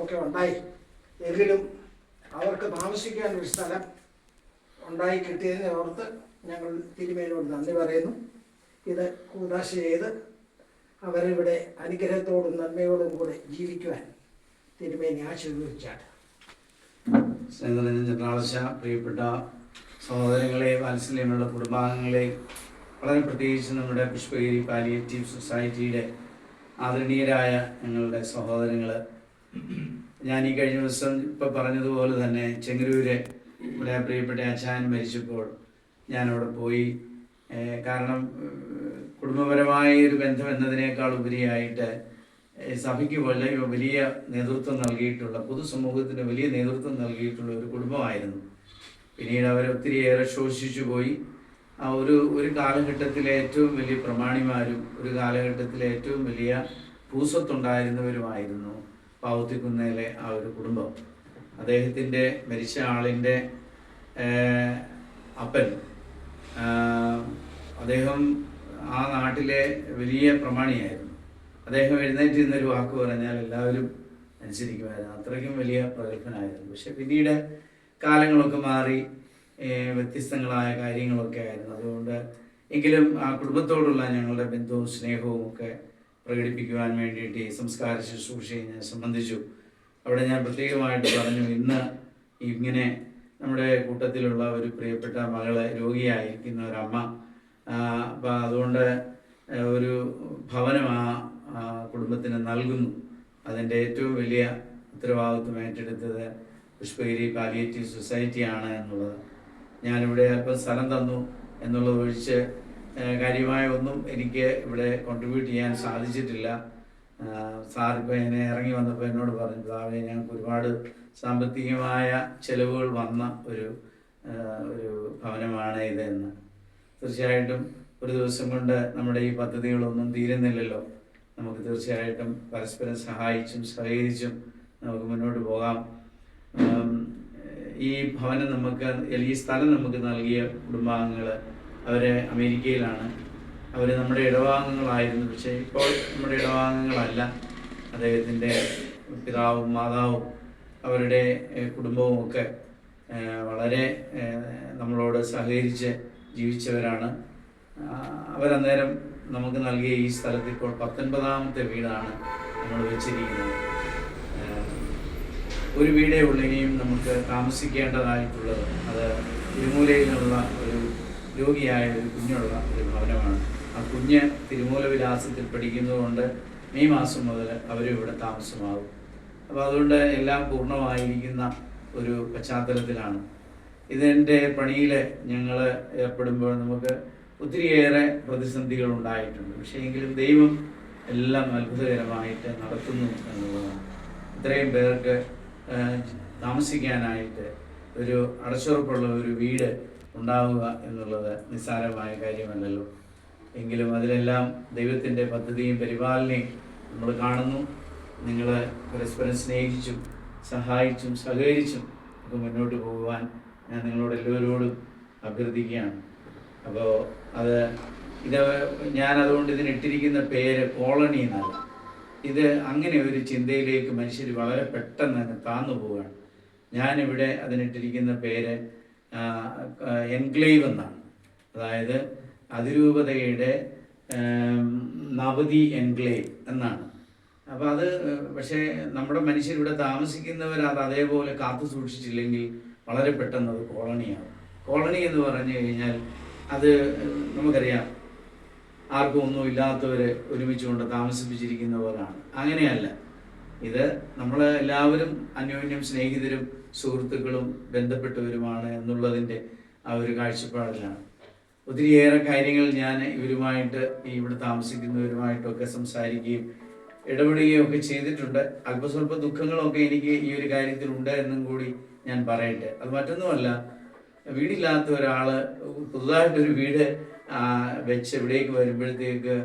ഒക്കെ ഉണ്ടായി. എങ്കിലും അവർക്ക് താമസിക്കാൻ ഒരു സ്ഥലം ഉണ്ടായി കിട്ടിയതിനെ ഓർത്ത് ഞങ്ങൾ തിരുമേനിയോട് നന്ദി പറയുന്നു. ഇത് കൂദാശ ചെയ്ത് അവരിവിടെ അനുഗ്രഹത്തോടും നന്മയോടും കൂടെ ജീവിക്കുവാൻ തിരുമേനി ആശീർവദിച്ചാണ്. ചന്ദ്രാളശ പ്രിയപ്പെട്ട സഹോദരങ്ങളെ, വാത്സല്യമുള്ള കുടുംബാംഗങ്ങളെ, വളരെ പ്രത്യേകിച്ച് നമ്മുടെ പുഷ്പഗിരി പാലിയേറ്റീവ് സൊസൈറ്റിയുടെ ആദരണീയരായ ഞങ്ങളുടെ സഹോദരങ്ങൾ, ഞാൻ ഈ കഴിഞ്ഞ ദിവസം ഇപ്പോൾ പറഞ്ഞതുപോലെ തന്നെ ചെങ്ങന്നൂര് ഇവിടെ പ്രിയപ്പെട്ട അച്ചായൻ മരിച്ചപ്പോൾ ഞാനവിടെ പോയി. കാരണം കുടുംബപരമായ ഒരു ബന്ധം എന്നതിനേക്കാൾ ഉപരിയായിട്ട് സഭയ്ക്ക് വലിയ നേതൃത്വം നൽകിയിട്ടുള്ള, പൊതുസമൂഹത്തിന് വലിയ നേതൃത്വം നൽകിയിട്ടുള്ള ഒരു കുടുംബമായിരുന്നു. പിന്നീട് അവർ ഒത്തിരിയേറെ ശോഷിച്ചു പോയി. ഒരു കാലഘട്ടത്തിലെ ഏറ്റവും വലിയ പ്രമാണിമാരും ഒരു കാലഘട്ടത്തിലെ ഏറ്റവും വലിയ ഭൂസ്വത്തുണ്ടായിരുന്നവരുമായിരുന്നു പാവത്തിക്കുന്നേലെ ആ ഒരു കുടുംബം. അദ്ദേഹത്തിൻ്റെ മരിച്ച ആളിൻ്റെ അപ്പൻ, അദ്ദേഹം ആ നാട്ടിലെ വലിയ പ്രമാണിയായിരുന്നു. അദ്ദേഹം എഴുന്നേറ്റ് ഇന്നൊരു വാക്ക് പറഞ്ഞാൽ എല്ലാവരും അനുസരിക്കുമായിരുന്നു. അത്രയ്ക്കും വലിയ പ്രഗത്ഭനായിരുന്നു. പക്ഷെ പിന്നീട് കാലങ്ങളൊക്കെ മാറി, വ്യത്യസ്തങ്ങളായ കാര്യങ്ങളൊക്കെ ആയിരുന്നു. അതുകൊണ്ട് എങ്കിലും ആ കുടുംബത്തോടുള്ള ഞങ്ങളുടെ ബന്ധവും സ്നേഹവും ഒക്കെ പ്രകടിപ്പിക്കുവാൻ വേണ്ടിയിട്ട് ഈ സംസ്കാര ശുശ്രൂഷയെ ഞാൻ സംബന്ധിച്ചു. അവിടെ ഞാൻ പ്രത്യേകമായിട്ട് പറഞ്ഞു, ഇന്ന് ഇങ്ങനെ നമ്മുടെ കൂട്ടത്തിലുള്ള ഒരു പ്രിയപ്പെട്ട മകളെ, രോഗിയായിരിക്കുന്ന ഒരമ്മ, അപ്പം അതുകൊണ്ട് ഒരു ഭവനം ആ കുടുംബത്തിന് നൽകുന്നു. അതിൻ്റെ ഏറ്റവും വലിയ ഉത്തരവാദിത്വം ഏറ്റെടുത്തത് പുഷ്പഗിരി പാലിയേറ്റീവ് സൊസൈറ്റിയാണ് എന്നുള്ളത്. ഞാനിവിടെ അല്പം സ്ഥലം തന്നു എന്നുള്ളത് ഒഴിച്ച് കാര്യമായ ഒന്നും എനിക്ക് ഇവിടെ കോൺട്രിബ്യൂട്ട് ചെയ്യാൻ സാധിച്ചിട്ടില്ല. സാറിപ്പോൾ എന്നെ ഇറങ്ങി വന്നപ്പോൾ എന്നോട് പറഞ്ഞു, സാറേ ഞങ്ങൾക്ക് ഒരുപാട് സാമ്പത്തികമായ ചിലവുകൾ വന്ന ഒരു ഭവനമാണ് ഇതെന്ന്. തീർച്ചയായിട്ടും ഒരു ദിവസം കൊണ്ട് നമ്മുടെ ഈ പദ്ധതികളൊന്നും തീരുന്നില്ലല്ലോ. നമുക്ക് തീർച്ചയായിട്ടും പരസ്പരം സഹായിച്ചും സഹകരിച്ചും നമുക്ക് മുന്നോട്ട് പോകാം. ഈ ഭവനം ഈ സ്ഥലം നമുക്ക് നൽകിയ കുടുംബാംഗങ്ങൾ അവർ അമേരിക്കയിലാണ്. അവർ നമ്മുടെ ഇടവാംഗങ്ങളായിരുന്നു. പക്ഷേ ഇപ്പോൾ നമ്മുടെ ഇടവാംഗങ്ങളല്ല. അദ്ദേഹത്തിൻ്റെ പിതാവും മാതാവും അവരുടെ കുടുംബവും ഒക്കെ വളരെ നമ്മളോട് സഹകരിച്ച് ജീവിച്ചവരാണ്. അവരന്നേരം നമുക്ക് നൽകിയ ഈ സ്ഥലത്ത് ഇപ്പോൾ 19ാമത്തെ വീടാണ് നമ്മൾ വെച്ചിരിക്കുന്നത്. ഒരു വീടേ ഉള്ളൂ ഇനിയും നമുക്ക് താമസിക്കേണ്ടതായിട്ടുള്ളത്. അത് തിരുമൂലയിലുള്ള ഒരു രോഗിയായ ഒരു കുഞ്ഞുള്ള ഒരു ഭവനമാണ്. ആ കുഞ്ഞ് തിരുമൂല വിലാസത്തിൽ പഠിക്കുന്നതുകൊണ്ട് മെയ് മാസം മുതൽ അവരും ഇവിടെ താമസമാകും. അപ്പോൾ അതുകൊണ്ട് എല്ലാം പൂർണ്ണമായിരിക്കുന്ന ഒരു പശ്ചാത്തലത്തിലാണ്. ഇതിൻ്റെ പണിയിൽ ഞങ്ങൾ ഏർപ്പെടുമ്പോൾ നമുക്ക് ഒത്തിരിയേറെ പ്രതിസന്ധികൾ ഉണ്ടായിട്ടുണ്ട്. പക്ഷേ എങ്കിലും ദൈവം എല്ലാം അത്ഭുതകരമായിട്ട് നടത്തുന്നു എന്നുള്ളതാണ്. ഇത്രയും പേർക്ക് താമസിക്കാനായിട്ട് ഒരു അടച്ചുറപ്പുള്ള ഒരു വീട് ഉണ്ടാവുക എന്നുള്ളത് നിസ്സാരമായ കാര്യമല്ലല്ലോ. എങ്കിലും അതിലെല്ലാം ദൈവത്തിൻ്റെ പദ്ധതിയും പരിപാലനയും നമ്മൾ കാണുന്നു. നിങ്ങൾ പരസ്പരം സ്നേഹിച്ചും സഹായിച്ചും സഹകരിച്ചും ഒക്കെ മുന്നോട്ട് പോകുവാൻ ഞാൻ നിങ്ങളോട് എല്ലാവരോടും അഭ്യർത്ഥിക്കുകയാണ്. അപ്പോൾ ഞാനതുകൊണ്ട് ഇതിനിട്ടിരിക്കുന്ന പേര് കോളനി എന്നല്ല. ഇത് അങ്ങനെ ഒരു ചിന്തയിലേക്ക് മനുഷ്യർ വളരെ പെട്ടെന്ന് തന്നെ താന്നു പോവുകയാണ്. ഞാനിവിടെ അതിനിട്ടിരിക്കുന്ന പേര് എൻക്ലേവ് എന്നാണ്. അതായത് അതിരൂപതയുടെ നവതി എൻക്ലേവ് എന്നാണ്. അപ്പോൾ അത് പക്ഷേ നമ്മുടെ മനുഷ്യരിവിടെ താമസിക്കുന്നവർ അത് അതേപോലെ കാത്തു സൂക്ഷിച്ചില്ലെങ്കിൽ വളരെ പെട്ടെന്ന് അത് കോളനിയാകും. കോളനി എന്ന് പറഞ്ഞു കഴിഞ്ഞാൽ അത് നമുക്കറിയാം, ആർക്കും ഒന്നും ഇല്ലാത്തവർ ഒരുമിച്ച് കൊണ്ട് താമസിപ്പിച്ചിരിക്കുന്നവരാണ്. അങ്ങനെയല്ല, ഇത് നമ്മൾ എല്ലാവരും അന്യോന്യം സ്നേഹിതരും സുഹൃത്തുക്കളും ബന്ധപ്പെട്ടവരുമാണ് എന്നുള്ളതിൻ്റെ ആ ഒരു കാഴ്ചപ്പാടിലാണ്. ഒത്തിരിയേറെ കാര്യങ്ങൾ ഞാൻ ഇവരുമായിട്ട്, ഇവിടെ താമസിക്കുന്നവരുമായിട്ടൊക്കെ സംസാരിക്കുകയും ഇടപെടുകയും ഒക്കെ ചെയ്തിട്ടുണ്ട്. അല്പസ്വല്പ ദുഃഖങ്ങളൊക്കെ എനിക്ക് ഈ ഒരു കാര്യത്തിലുണ്ട് എന്നും കൂടി ഞാൻ പറയട്ടെ. അത് മറ്റൊന്നുമല്ല, വീടില്ലാത്ത ഒരാൾ പുതുതായിട്ടൊരു വീട് വെച്ച് ഇവിടേക്ക് വരുമ്പോഴത്തേക്ക്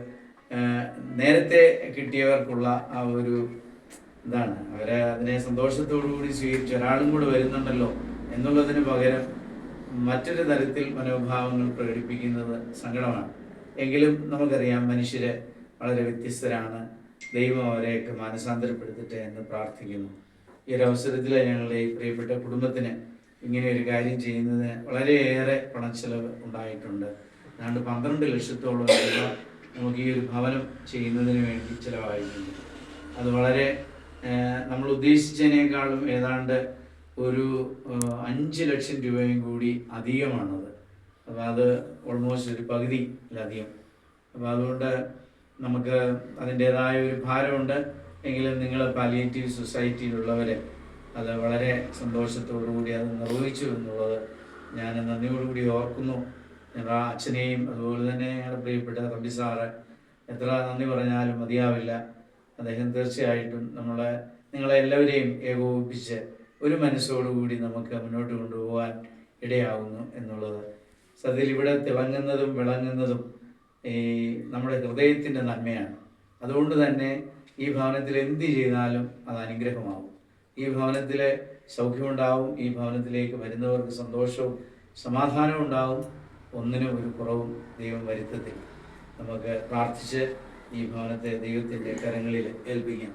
നേരത്തെ കിട്ടിയവർക്കുള്ള ആ ഒരു എന്താണ്, അവരെ അതിനെ സന്തോഷത്തോടു കൂടി സ്വീകരിച്ച് ഒരാളും കൂടെ വരുന്നുണ്ടല്ലോ എന്നുള്ളതിന് പകരം മറ്റൊരു തരത്തിൽ മനോഭാവങ്ങൾ പ്രകടിപ്പിക്കുന്നത് സങ്കടമാണ്. എങ്കിലും നമുക്കറിയാം, മനുഷ്യർ വളരെ വ്യത്യസ്തരാണ്. ദൈവം അവരെയൊക്കെ മാനസാന്തരപ്പെടുത്തട്ടെ എന്ന് പ്രാർത്ഥിക്കുന്നു. ഈ ഒരു അവസരത്തിൽ ഞങ്ങളുടെ ഈ പ്രിയപ്പെട്ട കുടുംബത്തിന് ഇങ്ങനെ ഒരു കാര്യം ചെയ്യുന്നതിന് വളരെയേറെ പണച്ചെലവ് ഉണ്ടായിട്ടുണ്ട്. ഏതാണ്ട് 12 ലക്ഷത്തോളം രൂപ നമുക്ക് ഈ ഒരു ഭവനം ചെയ്യുന്നതിന് വേണ്ടി ചിലവായിട്ടുണ്ട്. അത് വളരെ നമ്മൾ ഉദ്ദേശിച്ചതിനേക്കാളും ഏതാണ്ട് ഒരു 5 ലക്ഷം രൂപയും കൂടി അധികമാണത്. അപ്പോൾ അത് ഓൾമോസ്റ്റ് ഒരു പകുതിയിലധികം. അപ്പോൾ അതുകൊണ്ട് നമുക്ക് അതിൻ്റേതായ ഒരു ഭാരമുണ്ട്. എങ്കിലും നിങ്ങൾ പാലിയേറ്റീവ് സൊസൈറ്റിയിലുള്ളവർ അത് വളരെ സന്തോഷത്തോടുകൂടി അത് നിർവഹിച്ചു എന്നുള്ളത് ഞാൻ നന്ദിയോടുകൂടി ഓർക്കുന്നു. ഞങ്ങളുടെ അച്ഛനെയും അതുപോലെ തന്നെ ഞങ്ങളുടെ പ്രിയപ്പെട്ട തമ്പി സാറ് എത്ര നന്ദി പറഞ്ഞാലും മതിയാവില്ല. അദ്ദേഹം തീർച്ചയായിട്ടും നിങ്ങളെല്ലാവരെയും ഏകോപിപ്പിച്ച് ഒരു മനസ്സോടുകൂടി നമുക്ക് മുന്നോട്ട് കൊണ്ടുപോകാൻ ഇടയാകുന്നു എന്നുള്ളത് സത്യത്തിൽ ഇവിടെ തിളങ്ങുന്നതും വിളങ്ങുന്നതും ഈ നമ്മുടെ ഹൃദയത്തിൻ്റെ നന്മയാണ്. അതുകൊണ്ട് തന്നെ ഈ ഭവനത്തിൽ എന്ത് ചെയ്താലും അത് അനുഗ്രഹമാകും. ഈ ഭവനത്തിൽ സൗഖ്യമുണ്ടാവും. ഈ ഭവനത്തിലേക്ക് വരുന്നവർക്ക് സന്തോഷവും സമാധാനവും ഉണ്ടാവും. ഒന്നിനും ഒരു കുറവും ദൈവം വരുത്തത്തില്ല. നമുക്ക് പ്രാർത്ഥിച്ച് ഈ ഭവനത്തെ ദൈവത്തിൻ്റെ കരങ്ങളിൽ ഏൽപ്പിക്കാം.